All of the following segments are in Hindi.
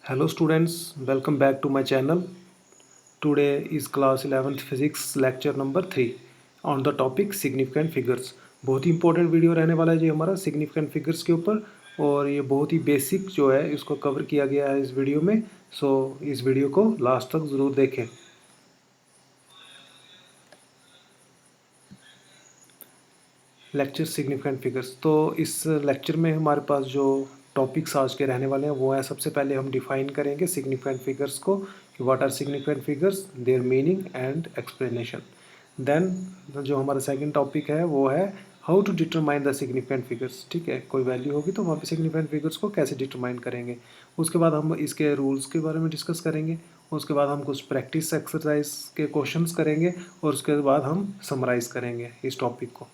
Hello students, welcome back to my channel. Today is class 11th physics lecture number 3 on the topic significant figures. बहुत ही इंपॉर्टेंट वीडियो रहने वाला है जी हमारा significant figures के ऊपर और ये बहुत ही बेसिक जो है इसको कवर किया गया है इस वीडियो में। सो इस वीडियो को लास्ट तक ज़रूर देखें। Lecture significant figures. तो इस लेक्चर में हमारे पास जो टॉपिक्स आज के रहने वाले हैं वो है, सबसे पहले हम डिफाइन करेंगे सिग्निफिकेंट फिगर्स को कि what are significant figures, their meaning and explanation. Then जो हमारा सेकंड टॉपिक है वो है how to determine the significant figures. ठीक है, कोई वैल्यू होगी तो वहाँ पे सिग्निफिकेंट फिगर्स को कैसे डिटरमाइन करेंगे। उसके बाद हम इसके रूल्स के बारे में डिस्कस करेंगे। उसके बाद हम कुछ प्रैक्टिस एक्सरसाइज के क्वेश्चंस करेंगे और उसके बाद हम समराइज़ करेंगे इस टॉपिक को।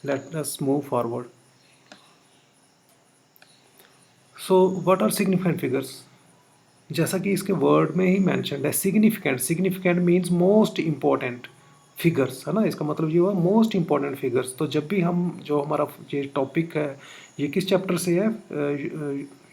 Let us move forward. So what are significant figures? जैसा कि इसके वर्ड में ही मेंशन्ड है, significant. Significant means most important figures, है ना। इसका मतलब ये हुआ मोस्ट इम्पॉर्टेंट फिगर्स। तो जब भी हम जो हमारा ये टॉपिक है ये किस चैप्टर से है,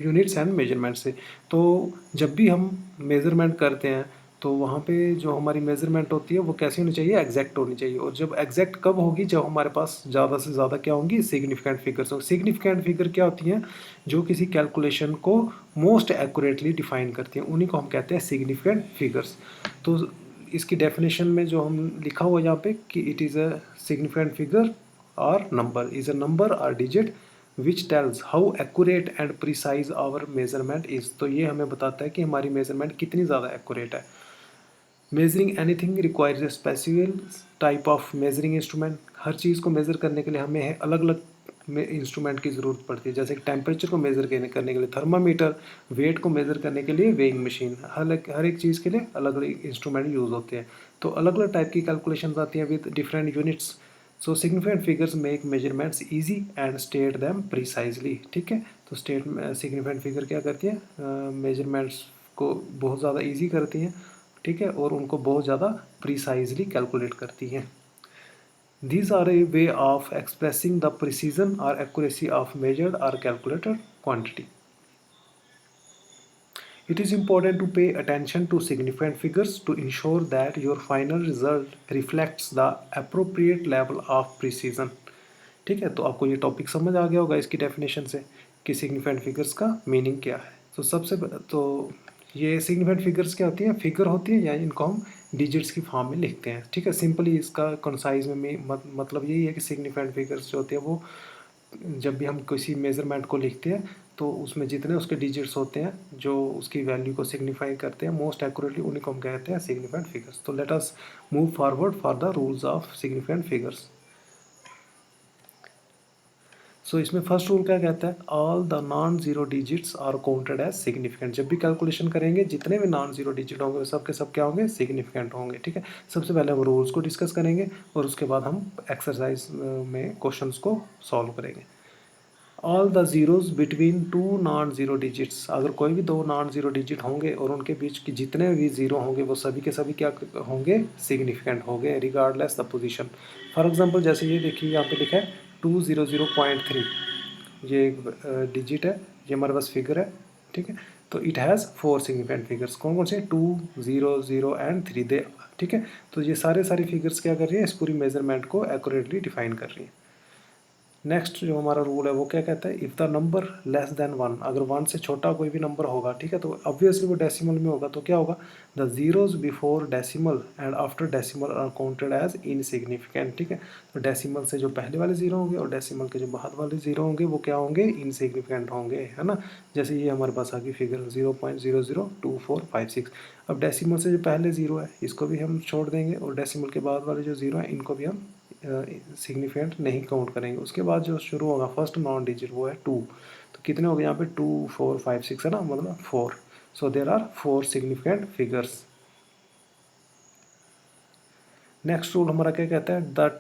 यूनिट्स एंड मेजरमेंट से। तो जब भी हम मेज़रमेंट करते हैं तो वहाँ पे जो हमारी मेज़रमेंट होती है वो कैसी होनी चाहिए, एग्जैक्ट होनी चाहिए। और जब एग्जैक्ट कब होगी, जब हमारे पास ज़्यादा से ज़्यादा क्या होंगी, सिग्निफिकेंट फिगर्स होंगी। सिग्निफिकेंट फिगर क्या होती हैं, जो किसी कैलकुलेशन को मोस्ट एक्यूरेटली डिफाइन करती हैं, उन्हीं को हम कहते हैं सिग्निफिकेंट फिगर्स। तो इसकी डेफिनेशन में जो हम लिखा हुआ यहाँ पे कि it is a significant figure or number is a number or digit which tells how accurate and precise our measurement is. तो ये हमें बताता है कि हमारी मेजरमेंट कितनी ज़्यादा एक्यूरेट है। Measuring anything requires a specific type of measuring instrument. हर चीज़ को मेज़र करने के लिए हमें अलग अलग में इंस्ट्रूमेंट की ज़रूरत पड़ती है। जैसे कि टेम्परेचर को मेज़र करने के लिए थर्मामीटर, वेट को मेज़र करने के लिए वेइंग मशीन। हर एक चीज़ के लिए अलग अलग इंस्ट्रूमेंट यूज़ होते हैं। तो अलग अलग टाइप की कैलकुलेशन आती हैं with different units. So significant figures make measurements easy and state them precisely. ठीक है, तो सिग्निफिकेंट फिगर क्या करती है, मेजरमेंट्स को बहुत ज़्यादा ईजी करती हैं। ठीक है, और उनको बहुत ज़्यादा प्रिसाइजली कैलकुलेट करती हैं। These are a way of expressing the precision or accuracy of measured or calculated quantity. It is important to pay attention to significant figures to ensure that your final result reflects the appropriate level of precision. ठीक है, तो आपको ये टॉपिक समझ आ गया होगा इसकी डेफिनेशन से कि सिग्निफिकेंट फिगर्स का मीनिंग क्या है। तो ये सिग्निफिकेंट फिगर्स क्या होती हैं, फिगर होती है या इनको हम डिजिट्स की फॉर्म में लिखते हैं। ठीक है, सिंपली इसका कंसाइज में मतलब यही है कि सिग्निफिकेंट फिगर्स जो होते हैं वो जब भी हम किसी मेज़रमेंट को लिखते हैं तो उसमें जितने उसके डिजिट्स होते हैं जो उसकी वैल्यू को सिग्निफाई करते हैं मोस्ट एक्यूरेटली, उन्हीं को हम कहते हैं सिग्निफिकेंट फिगर्स। तो let us move forward for the rules of significant figures. So इसमें फर्स्ट रूल क्या कहता है, all the non zero digits are counted as significant. जब भी कैलकुलेशन करेंगे जितने भी नॉन जीरो डिजिट होंगे सब के सब क्या होंगे, सिग्निफिकेंट होंगे। ठीक है, सबसे पहले हम रूल्स को डिस्कस करेंगे और उसके बाद हम एक्सरसाइज में क्वेश्चंस को सॉल्व करेंगे। All the zeros between two non zero digits, अगर कोई भी दो नॉन ज़ीरो डिजिट होंगे और उनके बीच की जितने भी ज़ीरो होंगे वो सभी के सभी क्या होंगे, सिग्निफिकेंट होंगे regardless the position. For example जैसे ये देखिए यहाँ पे लिखा है 200.3, ये एक डिजिट है, ये हमारे पास फिगर है। ठीक है, तो इट हैज़ 4 सिग्निफिकेंट फिगर्स। कौन कौन से, 2, 0, 0 एंड 3 दे। ठीक है, तो ये सारी फिगर्स क्या कर रही है, इस पूरी मेजरमेंट को एक्यूरेटली डिफाइन कर रही है। नेक्स्ट जो हमारा रूल है वो क्या कहता है, if the number less than 1, अगर 1 से छोटा कोई भी नंबर होगा, ठीक है, तो ऑब्वियसली वो डेसिमल में होगा, तो क्या होगा, the zeros before decimal and after decimal are counted as insignificant. ठीक है, तो डेसिमल से जो पहले वाले जीरो होंगे और डेसिमल के जो बाद वाले जीरो होंगे वो क्या होंगे, इनसिग्निफिकेंट होंगे, है ना। जैसे ये हमारे पास आ गई फिगर 0.002456। अब डेसिमल से जो पहले जीरो है इसको भी हम छोड़ देंगे और डेसिमल के बाद वाले जो जीरो है इनको भी हम सिग्निफिकेंट नहीं काउंट करेंगे। उसके बाद जो शुरू होगा फर्स्ट नॉन डिजिट वो है 2, तो कितने हो गए यहाँ पे, 2, 4, 5, 6 है ना, मतलब 4। So there are 4 significant figures. Next rule हमारा क्या कहता है, the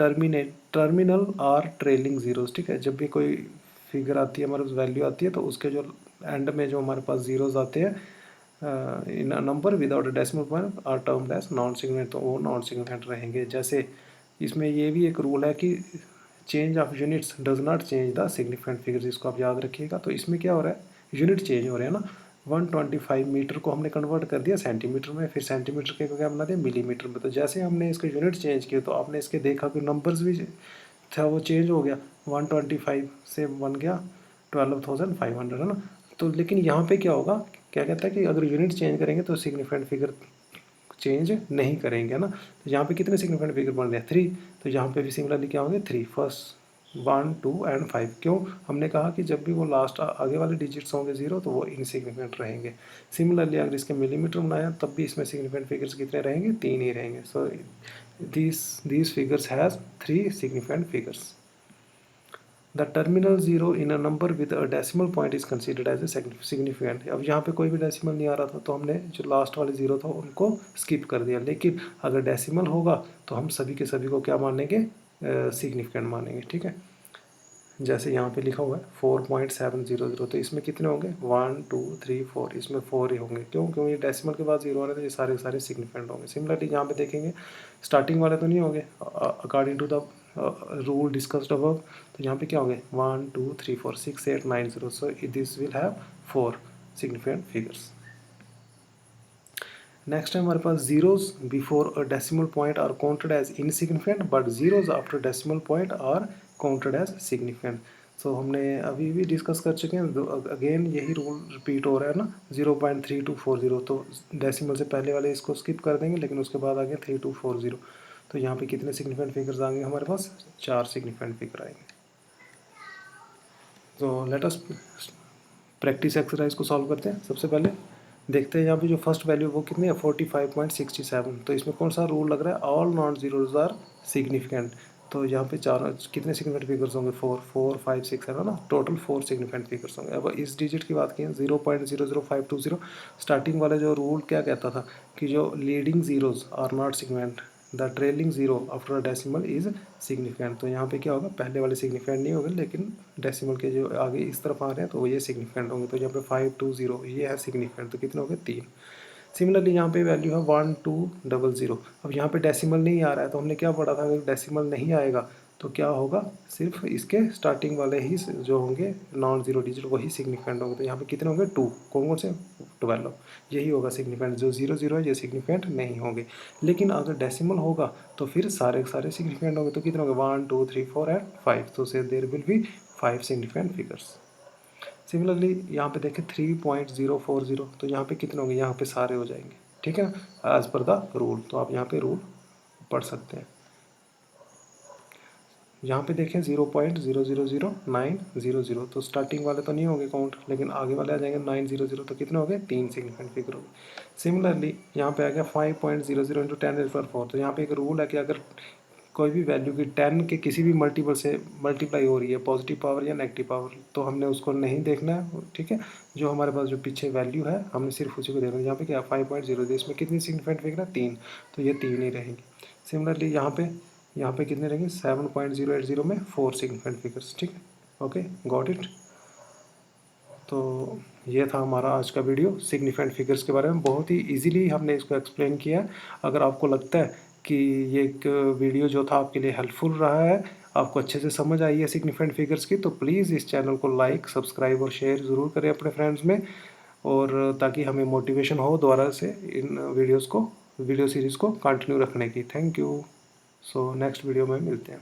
terminal or trailing zeros. ठीक है, जब भी कोई फिगर आती है, हमारे पास वैल्यू आती है, तो उसके जो एंड में जो हमारे पास जीरोस आते हैं in number without a decimal point are termed as non significant, तो वो नॉन सिग्निफिकेंट रहेंगे। जैसे इसमें ये भी एक रूल है कि change of units does not change the significant figures, इसको आप याद रखिएगा। तो इसमें क्या हो रहा है, यूनिट चेंज हो रहे हैं ना, 125 मीटर को हमने कन्वर्ट कर दिया सेंटीमीटर में, फिर सेंटीमीटर के को क्या बना दिया मिलीमीटर में। तो जैसे हमने इसके यूनिट चेंज किए तो आपने इसके देखा कि नंबर्स भी था वो चेंज हो गया, 125 से बन गया 12,500, है ना। तो लेकिन यहाँ पे क्या होगा, क्या कहता है कि अगर यूनिट चेंज करेंगे तो सिग्निफिकेंट फिगर चेंज नहीं करेंगे, है ना। तो यहाँ पे कितने सिग्निफिकेंट फिगर बन रहे हैं 3, तो यहाँ पे भी सिमिलरली क्या होंगे 3, फर्स्ट 1 2 एंड 5। क्यों, हमने कहा कि जब भी वो लास्ट आगे वाले डिजिट्स होंगे 0 तो वो इनसिग्निफिकेंट रहेंगे। सिमिलरली अगर इसके मिलीमीटर बनाया तब भी इसमें सिग्निफिकेंट फिगर्स कितने रहेंगे, 3 ही रहेंगे। सो these figures has 3 significant figures. The terminal zero in a number with a decimal point is considered as a significant. अब यहाँ पे कोई भी डेसिमल नहीं आ रहा था तो हमने जो लास्ट वाले जीरो था उनको स्किप कर दिया, लेकिन अगर डेसिमल होगा तो हम सभी के सभी को क्या मानेंगे, सिग्निफिकेंट मानेंगे, ठीक है। जैसे यहाँ पे लिखा हुआ है 4.700, तो इसमें कितने होंगे 1 2 3 4, इसमें 4 ही होंगे। क्यों, क्योंकि डेसिमल के बाद जीरो आ रहे तो ये सारे के सारे सिग्निफिकेंट होंगे। सिमिलरली यहाँ पे देखेंगे स्टार्टिंग वाले तो नहीं होंगे according to the rule discussed above, तो यहाँ पे क्या होंगे 1 2 3 4 6 8 9 0, so this will have 4 significant figures. Next है हमारे पास zeros before a decimal point are counted as insignificant but zeros after decimal point are counted as significant. So हमने अभी भी डिस्कस कर चुके हैं, अगेन यही रूल रिपीट हो रहा है ना, 0.3240, तो डेसिमल से पहले वाले इसको स्किप कर देंगे, लेकिन उसके बाद आ गया 3240। तो यहाँ पे कितने सिग्निफिकेंट फिगर्स आएंगे हमारे पास, 4 सिग्निफिकेंट फिगर आएंगे। तो लेट अस प्रैक्टिस एक्सरसाइज को सॉल्व करते हैं। सबसे पहले देखते हैं यहाँ पे जो फर्स्ट वैल्यू वो कितनी है 45.67, तो इसमें कौन सा रूल लग रहा है, all non zeros are significant. तो यहाँ पे चार कितने सिग्निफिकेंट फिगर्स होंगे 4 4 5 6 है ना, टोटल 4 सिग्निफिकेंट फिगर्स होंगे। अब इस डिजिट की बात की 0.00520, स्टार्टिंग वाला जो रूल क्या कहता था कि जो leading zeros are not significant, the trailing zero after a decimal is significant. तो यहाँ पे क्या होगा, पहले वाले सिग्निफिकेंट नहीं होंगे, लेकिन डेसिमल के जो आगे इस तरफ आ रहे हैं तो ये सिग्निफिकेंट होंगे। तो यहाँ पे 520 ये है सिग्निफिकेंट, तो कितने हो गए 3। सिमिलरली यहाँ पे वैल्यू है 1200। अब यहाँ पे डेसिमल नहीं आ रहा है तो हमने क्या पढ़ा था, अगर डेसिमल नहीं आएगा तो क्या होगा, सिर्फ इसके स्टार्टिंग वाले ही जो होंगे नॉन जीरो डिजिट वही सिग्निफिकेंट होंगे। तो यहाँ पे कितने होंगे 2, कौन कौन से 12, यही होगा सिग्निफिकेंट। जो 0 है ये सिग्निफिकेंट नहीं होंगे। लेकिन अगर डेसिमल होगा तो फिर सारे सारे सिग्निफिकेंट होंगे। तो कितने होंगे 1 2 3 4 एंड 5, तो से there will be 5 significant figures. Similarly यहाँ पे देखें 3.040, तो यहाँ पे कितने होंगे, यहाँ पे सारे हो जाएंगे, ठीक है, एज पर द रूल। तो आप यहाँ पे रूल पढ़ सकते हैं। यहाँ पे देखें 0.000900, तो स्टार्टिंग वाले तो नहीं होंगे काउंट, लेकिन आगे वाले आ जाएंगे 900, तो कितने हो गए 3 सिग्निफिकेंट फिगर हो गए। सिमिलरली यहाँ पे आ गया 5.00 × 10⁻⁴, तो यहाँ पे एक रूल है कि अगर कोई भी वैल्यू की 10 के किसी भी मल्टीपल से मल्टीप्लाई हो रही है, पॉजिटिव पावर या नेगेटिव पावर, तो हमने उसको नहीं देखना है, ठीक है। जो हमारे पास जो पीछे वैल्यू है हमने सिर्फ उसी को देखना है। यहाँ पे क्या 5.0, इसमें कितनी सिग्निफिकेंट फिगर है 3, तो ये 3 ही रहेंगी। सिमिलरली यहाँ पे कितने रहेंगे 7.080 में 4 सिग्निफिकेंट फिगर्स, ठीक है। Okay, got it. तो ये था हमारा आज का वीडियो सिग्निफिकेंट फिगर्स के बारे में। बहुत ही इजीली हमने इसको एक्सप्लेन किया। अगर आपको लगता है कि ये एक वीडियो जो था आपके लिए हेल्पफुल रहा है, आपको अच्छे से समझ आई है सिग्निफिकेंट फिगर्स की, तो प्लीज़ इस चैनल को लाइक सब्सक्राइब और शेयर ज़रूर करें अपने फ्रेंड्स में, और ताकि हमें मोटिवेशन हो दोबारा से इन वीडियो सीरीज़ को कंटिन्यू रखने की। Thank you. So next video में मिलते हैं।